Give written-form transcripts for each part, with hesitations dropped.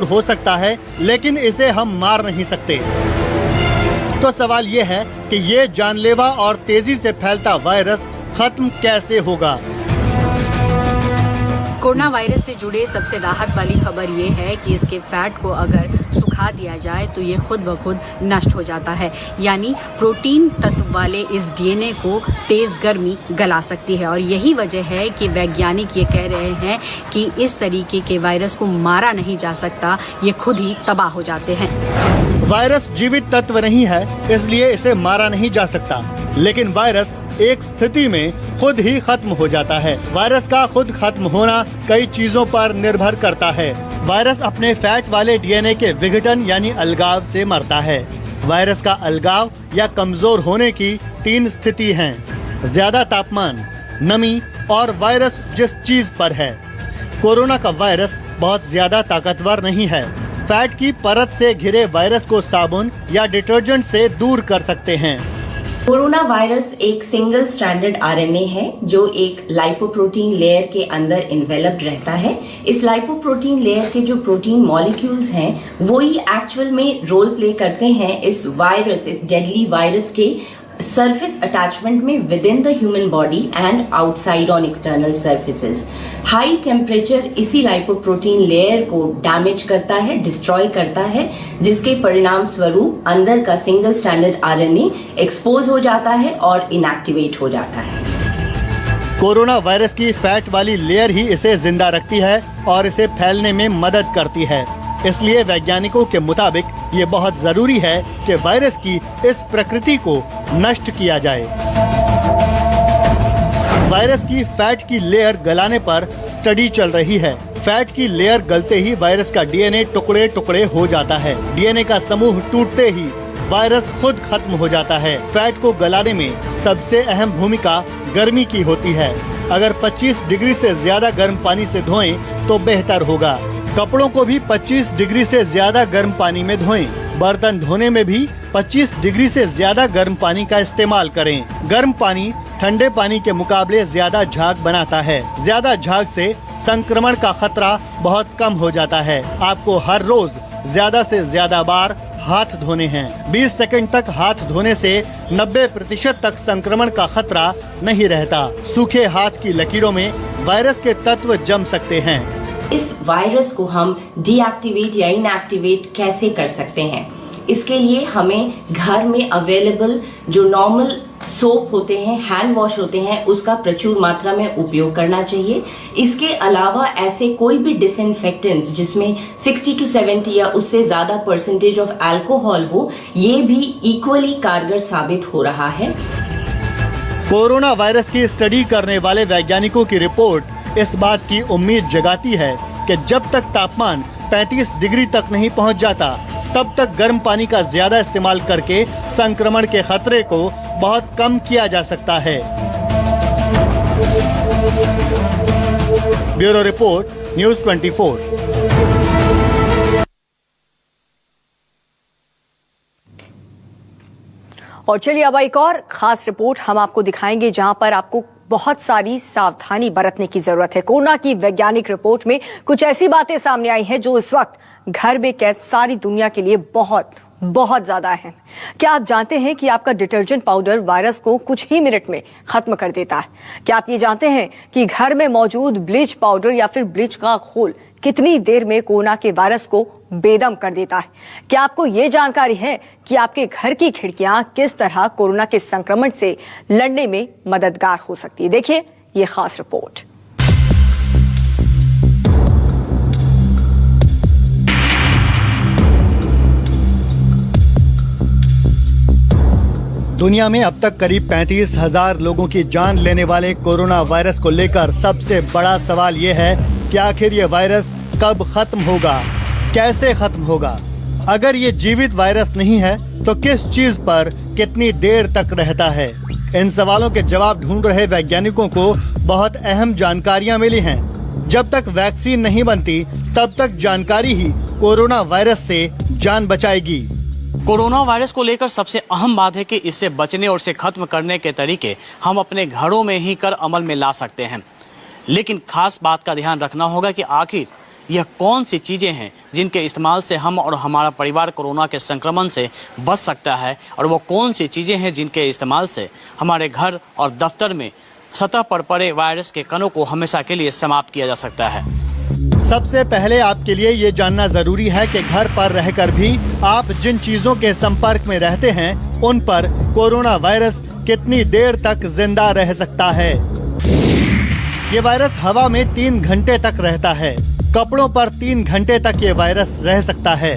हो सकता है, लेकिन इसे हम मार नहीं सकते। तो सवाल ये है कि ये जानलेवा और तेजी से फैलता वायरस खत्म कैसे होगा। कोरोना वायरस से जुड़े सबसे राहत वाली खबर ये है कि इसके फैट को अगर सुखा दिया जाए तो ये खुद ब खुद नष्ट हो जाता है, यानी प्रोटीन तत्व वाले इस डीएनए को तेज गर्मी गला सकती है। और यही वजह है कि वैज्ञानिक ये कह रहे हैं कि इस तरीके के वायरस को मारा नहीं जा सकता, ये खुद ही तबाह हो जाते हैं। वायरस जीवित तत्व नहीं है, इसलिए इसे मारा नहीं जा सकता, लेकिन वायरस एक स्थिति में खुद ही खत्म हो जाता है। वायरस का खुद खत्म होना कई चीजों पर निर्भर करता है। वायरस अपने फैट वाले डीएनए के विघटन यानी अलगाव से मरता है। वायरस का अलगाव या कमजोर होने की 3 स्थिति हैं: ज्यादा तापमान, नमी और वायरस जिस चीज पर है। कोरोना का वायरस बहुत ज्यादा ताकतवर नहीं है। फैट की परत से घिरे वायरस को साबुन या डिटर्जेंट से दूर कर सकते हैं। कोरोना वायरस एक सिंगल स्ट्रैंडेड आरएनए है जो एक लाइपोप्रोटीन लेयर के अंदर इन्वेलप्ड रहता है। इस लाइपोप्रोटीन लेयर के जो प्रोटीन मॉलिक्यूल्स हैं वो ही एक्चुअल में रोल प्ले करते हैं इस डेडली वायरस के surface attachment में within the human body and outside on external surfaces. High temperature इसी lipoprotein layer को डैमेज करता है, डिस्ट्रॉय करता है, जिसके परिणाम स्वरूप अंदर का सिंगल स्टैंडर्ड आरएनए एक्सपोज हो जाता है और इनएक्टिवेट हो जाता है। कोरोना वायरस की फैट वाली लेयर ही इसे जिंदा रखती है और इसे फैलने में मदद करती है। इसलिए वैज्ञानिकों के मुताबिक ये बहुत जरूरी है कि वायरस की इस प्रकृति को नष्ट किया जाए। वायरस की फैट की लेयर गलाने पर स्टडी चल रही है। फैट की लेयर गलते ही वायरस का डीएनए टुकड़े टुकड़े हो जाता है। डीएनए का समूह टूटते ही वायरस खुद खत्म हो जाता है। फैट को गलाने में सबसे अहम भूमिका गर्मी की होती है। अगर 25 डिग्री से ज्यादा गर्म पानी से धोएं तो बेहतर होगा। कपड़ों को भी 25 डिग्री से ज्यादा गर्म पानी में धोएं। बर्तन धोने में भी 25 डिग्री से ज्यादा गर्म पानी का इस्तेमाल करें। गर्म पानी ठंडे पानी के मुकाबले ज्यादा झाग बनाता है। ज्यादा झाग से संक्रमण का खतरा बहुत कम हो जाता है। आपको हर रोज ज्यादा से ज्यादा बार हाथ धोने हैं। 20 सेकंड तक हाथ धोने से 90% तक संक्रमण का खतरा नहीं रहता। सूखे हाथ की लकीरों में वायरस के तत्व जम सकते हैं। इस वायरस को हम डीएक्टिवेट या इनएक्टिवेट कैसे कर सकते हैं? इसके लिए हमें घर में अवेलेबल जो नॉर्मल सोप होते हैं, हैंड वॉश होते हैं, उसका प्रचुर मात्रा में उपयोग करना चाहिए। इसके अलावा ऐसे कोई भी डिसइंफेक्टेंट्स जिसमें 60 to 70 या उससे ज्यादा % ऑफ अल्कोहल हो, ये भी इक्वली कारगर साबित हो रहा है। कोरोना वायरस की स्टडी करने वाले वैज्ञानिकों की रिपोर्ट इस बात की उम्मीद जगाती है कि जब तक तापमान 35 डिग्री तक नहीं पहुंच जाता, तब तक गर्म पानी का ज्यादा इस्तेमाल करके संक्रमण के खतरे को बहुत कम किया जा सकता है। Bureau report, news 24। और चलिए अब एक और खास रिपोर्ट हम आपको दिखाएंगे जहां पर आपको बहुत सारी सावधानी बरतने की जरूरत है। कोरोना की वैज्ञानिक रिपोर्ट में कुछ ऐसी बातें सामने आई हैं जो इस वक्त घर में कैद सारी दुनिया के लिए बहुत बहुत ज्यादा है। क्या आप जानते हैं कि आपका डिटर्जेंट पाउडर वायरस को कुछ ही मिनट में खत्म कर देता है? क्या आप ये जानते हैं कि घर में मौजूद ब्लीच पाउडर या फिर ब्लीच का घोल कितनी देर में कोरोना के वायरस को बेदम कर देता है? क्या आपको ये जानकारी है कि आपके घर की खिड़कियां किस तरह कोरोना के संक्रमण से लड़ने में मददगार हो सकती है? देखिए ये खास रिपोर्ट। दुनिया में अब तक करीब 35,000 लोगों की जान लेने वाले कोरोना वायरस को लेकर सबसे बड़ा सवाल ये है कि आखिर ये वायरस कब खत्म होगा, कैसे खत्म होगा? अगर ये जीवित वायरस नहीं है तो किस चीज पर कितनी देर तक रहता है? इन सवालों के जवाब ढूंढ रहे वैज्ञानिकों को बहुत अहम जानकारियां मिली हैं। जब तक वैक्सीन नहीं बनती तब तक जानकारी ही कोरोना वायरस से जान बचाएगी। कोरोना वायरस को लेकर सबसे अहम बात है कि इससे बचने और इसे खत्म करने के तरीके हम अपने घरों में ही कर अमल में ला सकते हैं। लेकिन खास बात का ध्यान रखना होगा कि आखिर यह कौन सी चीज़ें हैं जिनके इस्तेमाल से हम और हमारा परिवार कोरोना के संक्रमण से बच सकता है, और वो कौन सी चीज़ें हैं जिनके इस्तेमाल से हमारे घर और दफ्तर में सतह पर पड़े वायरस के कणों को हमेशा के लिए समाप्त किया जा सकता है। सबसे पहले आपके लिए ये जानना जरूरी है कि घर पर रहकर भी आप जिन चीजों के संपर्क में रहते हैं उन पर कोरोना वायरस कितनी देर तक जिंदा रह सकता है। ये वायरस हवा में 3 घंटे तक रहता है। कपड़ों पर 3 घंटे तक ये वायरस रह सकता है।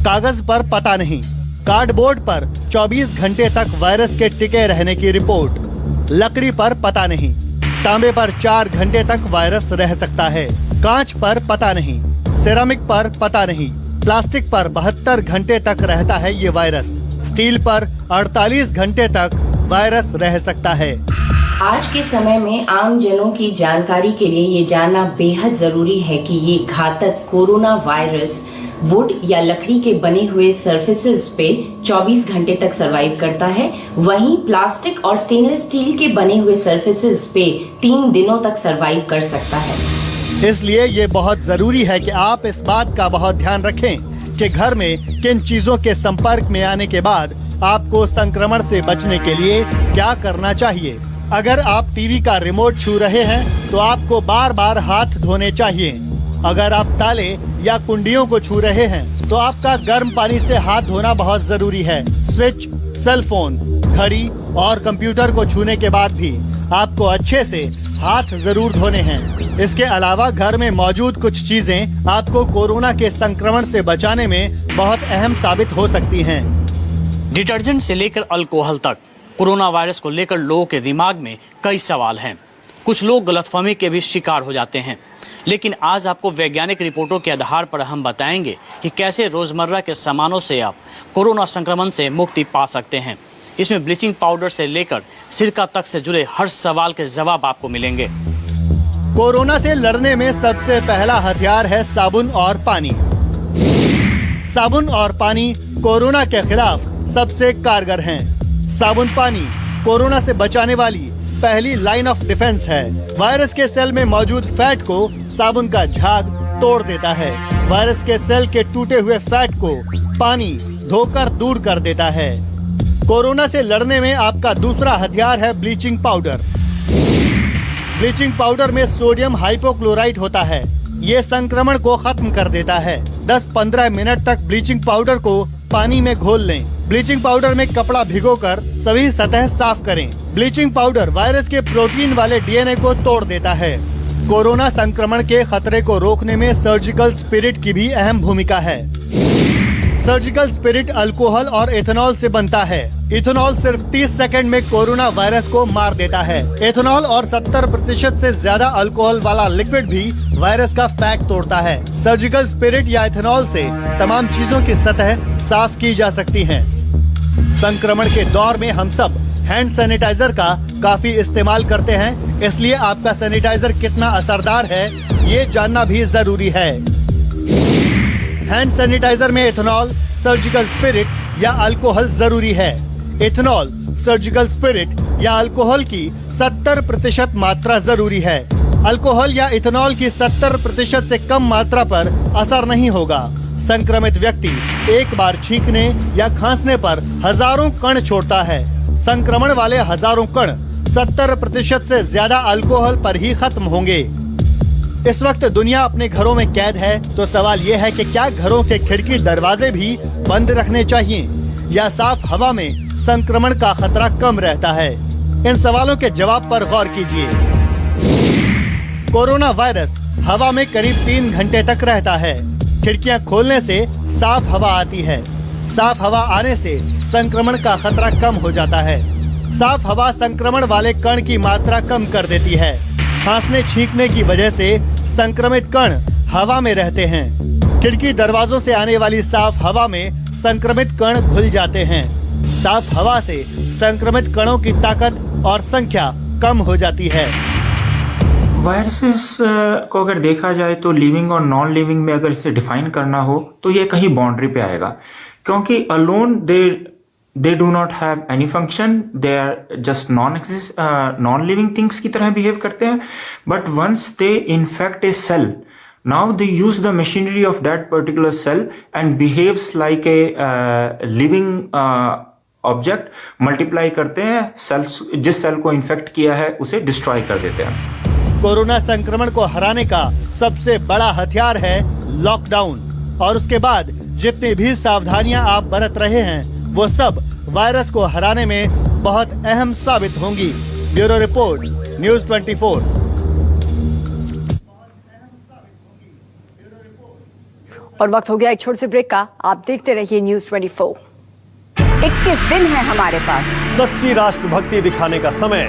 कागज पर पता नहीं। कार्डबोर्ड पर 24 घंटे तक वायरस के टिके रहने की रिपोर्ट। लकड़ी पर पता नहीं। तांबे पर 4 घंटे तक वायरस रह सकता है। कांच पर पता नहीं। सिरेमिक पर पता नहीं। प्लास्टिक पर 72 घंटे तक रहता है ये वायरस। स्टील पर 48 घंटे तक वायरस रह सकता है। आज के समय में आम जनों की जानकारी के लिए ये जानना बेहद जरूरी है कि ये घातक कोरोना वायरस वुड या लकड़ी के बने हुए सरफेसेस पे 24 घंटे तक सरवाइव करता है, वहीं प्लास्टिक और स्टेनलेस स्टील के बने हुए सरफेसेस पे 3 दिनों तक सरवाइव कर सकता है। इसलिए ये बहुत जरूरी है कि आप इस बात का बहुत ध्यान रखें कि घर में किन चीजों के संपर्क में आने के बाद आपको संक्रमण से बचने के लिए क्या करना चाहिए। अगर आप टीवी का रिमोट छू रहे हैं तो आपको बार बार हाथ धोने चाहिए। अगर आप ताले या कुंडियों को छू रहे हैं तो आपका गर्म पानी से हाथ धोना बहुत जरूरी है। स्विच, सेल फोन, घड़ी और कंप्यूटर को छूने के बाद भी आपको अच्छे से हाथ जरूर धोने हैं। इसके अलावा घर में मौजूद कुछ चीजें आपको कोरोना के संक्रमण से बचाने में बहुत अहम साबित हो सकती हैं। डिटर्जेंट से लेकर अल्कोहल तक कोरोना वायरस को लेकर लोगों के दिमाग में कई सवाल हैं। कुछ लोग गलतफहमी के भी शिकार हो जाते हैं, लेकिन आज आपको वैज्ञानिक रिपोर्टों के आधार पर हम बताएंगे कि कैसे रोजमर्रा के सामानों से आप कोरोना संक्रमण से मुक्ति पा सकते हैं। इसमें ब्लीचिंग पाउडर से लेकर सिरका तक से जुड़े हर सवाल के जवाब आपको मिलेंगे। कोरोना से लड़ने में सबसे पहला हथियार है साबुन और पानी। साबुन और पानी कोरोना के खिलाफ सबसे कारगर हैं। साबुन पानी कोरोना से बचाने वाली पहली लाइन ऑफ डिफेंस है। वायरस के सेल में मौजूद फैट को साबुन का झाग तोड़ देता है। वायरस के सेल के टूटे हुए फैट को पानी धोकर दूर कर देता है। कोरोना से लड़ने में आपका दूसरा हथियार है ब्लीचिंग पाउडर। ब्लीचिंग पाउडर में सोडियम हाइपोक्लोराइट होता है। ये संक्रमण को खत्म कर देता है। 10-15 मिनट तक ब्लीचिंग पाउडर को पानी में घोल लें। ब्लीचिंग पाउडर में कपड़ा भिगोकर सभी सतह साफ करें। ब्लीचिंग पाउडर वायरस के प्रोटीन वाले डीएनए को तोड़ देता है। कोरोना संक्रमण के खतरे को रोकने में सर्जिकल स्पिरिट की भी अहम भूमिका है। सर्जिकल स्पिरिट अल्कोहल और एथेनॉल से बनता है। इथेनॉल सिर्फ 30 सेकंड में कोरोना वायरस को मार देता है। एथेनॉल और 70% से ज्यादा अल्कोहल वाला लिक्विड भी वायरस का फैट तोड़ता है। सर्जिकल स्पिरिट या इथेनॉल से तमाम चीजों की सतह साफ की जा सकती है। संक्रमण के दौर में हम सब हैंड सैनिटाइजर का काफी इस्तेमाल करते हैं, इसलिए आपका सैनिटाइजर कितना असरदार है ये जानना भी जरूरी है। हैंड सैनिटाइजर में इथेनॉल, सर्जिकल स्पिरिट या अल्कोहल जरूरी है। इथेनॉल, सर्जिकल स्पिरिट या अल्कोहल की 70% मात्रा जरूरी है। अल्कोहल या इथेनॉल की 70% से कम मात्रा पर असर नहीं होगा। संक्रमित व्यक्ति एक बार छींकने या खांसने पर हजारों कण छोड़ता है। संक्रमण वाले हजारों कण 70% से ज्यादा अल्कोहल पर ही खत्म होंगे। इस वक्त दुनिया अपने घरों में कैद है, तो सवाल ये है कि क्या घरों के खिड़की दरवाजे भी बंद रखने चाहिए या साफ हवा में संक्रमण का खतरा कम रहता है? इन सवालों के जवाब पर गौर कीजिए। कोरोना वायरस हवा में करीब 3 घंटे तक रहता है। खिड़कियां खोलने से साफ हवा आती है। साफ हवा आने से संक्रमण का खतरा कम हो जाता है। साफ हवा संक्रमण वाले कण की मात्रा कम कर देती है। खांसने छींकने की वजह से संक्रमित कण हवा में रहते हैं। खिड़की दरवाजों से आने वाली साफ हवा में संक्रमित कण घुल जाते हैं। साफ हवा से संक्रमित कणों की ताकत और संख्या कम हो जाती है। वायरसेस को अगर देखा जाए तो लिविंग और नॉन लिविंग में अगर इसे डिफाइन करना हो तो ये कहीं बाउंड्री पे आएगा, क्योंकि alone they do not have any function, they are just non living things की तरह बिहेव करते हैं। But once they infect a cell Now they use the machinery of that particular cell and behaves like a living object, multiply करते हैं, sales जिस cell को infect किया है उसे डिस्ट्रॉय कर देते हैं। कोरोना संक्रमण को हराने का सबसे बड़ा हथियार है लॉकडाउन, और उसके बाद जितनी भी सावधानियां आप बरत रहे हैं वो सब वायरस को हराने में बहुत अहम साबित होंगी। Bureau report, news 24। और वक्त हो गया एक छोटे से ब्रेक का। आप देखते रहिए न्यूज़ 24। 21 दिन है हमारे पास। सच्ची राष्ट्रभक्ति दिखाने का समय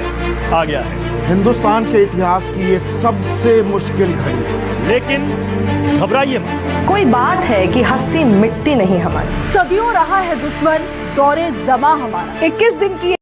आ गया है। हिंदुस्तान के इतिहास की ये सबसे मुश्किल घड़ी है, लेकिन घबराइए मत। कोई बात है कि हस्ती मिटती नहीं हमारी। सदियों रहा है दुश्मन दौरे जमा हमारा। 21 दिन की